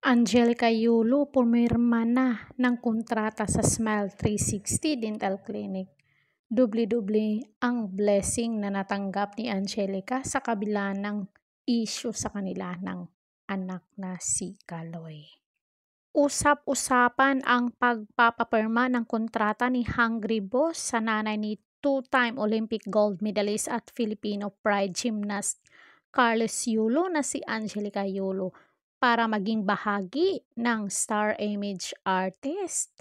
Angelica Yulo pumirma na ng kontrata sa Smile 360 Dental Clinic. Dubli-dubli ang blessing na natanggap ni Angelica sa kabila ng issue sa kanila ng anak na si Kaloy. Usap-usapan ang pagpapapirma ng kontrata ni Hungry Boss sa nanay ni two-time Olympic gold medalist at Filipino pride gymnast Carlos Yulo na si Angelica Yulo para maging bahagi ng star image artist.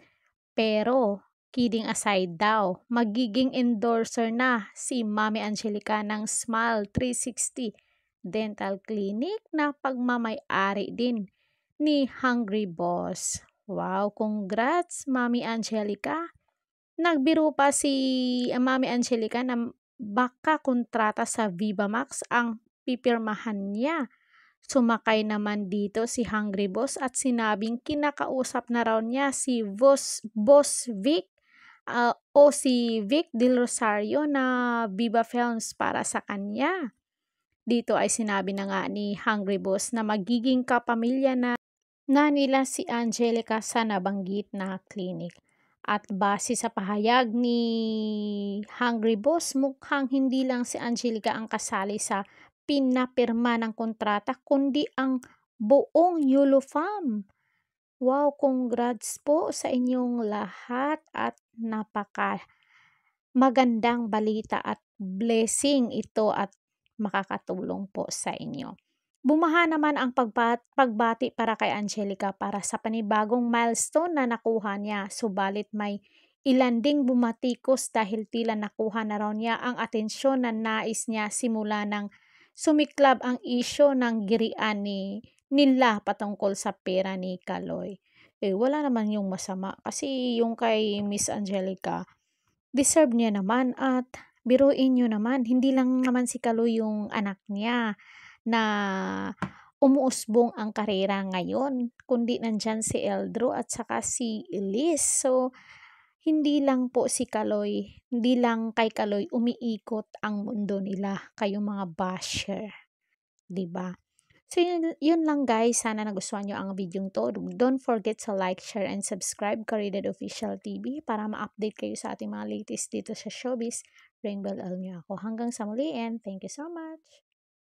Pero, kidding aside daw, magiging endorser na si Mami Angelica ng Smile 360 Dental Clinic na pagmamay-ari din ni Hungry Boss. Wow, congrats Mami Angelica! Nagbiro pa si Mami Angelica na baka kontrata sa Viva Max ang pipirmahan niya. Sumakay naman dito si Hungry Boss at sinabing kinakausap na raw niya si Boss Vic o si Vic Del Rosario na Viva Films para sa kanya. Dito ay sinabi na nga ni Hungry Boss na magiging kapamilya na nila si Angelica sa nabanggit na clinic. At base sa pahayag ni Hungry Boss, mukhang hindi lang si Angelica ang kasali sa pinapirma ng kontrata, kundi ang buong Yulo fam. Wow, congrats po sa inyong lahat at napaka magandang balita at blessing ito at makakatulong po sa inyo. Bumaha naman ang pagbati para kay Angelica para sa panibagong milestone na nakuha niya. Subalit may ilan ding bumatikos dahil tila nakuha na raw niya ang atensyon na nais niya simula ng sumiklab ang isyo ng girian nila patungkol sa pera ni Kaloy. Wala naman yung masama kasi yung kay Miss Angelica, deserve niya naman at biruin nyo naman, hindi lang naman si Kaloy yung anak niya na umuusbong ang karera ngayon, kundi nandyan si Eldro at saka si Elise. So, hindi lang po si Kaloy, hindi lang kay Kaloy umiikot ang mundo nila, kayong mga basher, 'di ba? So, yun lang guys. Sana nagustuhan nyo ang video to. Don't forget to like, share, and subscribe Caridad Official TV para ma-update kayo sa ating mga latest dito sa showbiz. Ring bell all nyo ako. Hanggang sa muli and thank you so much.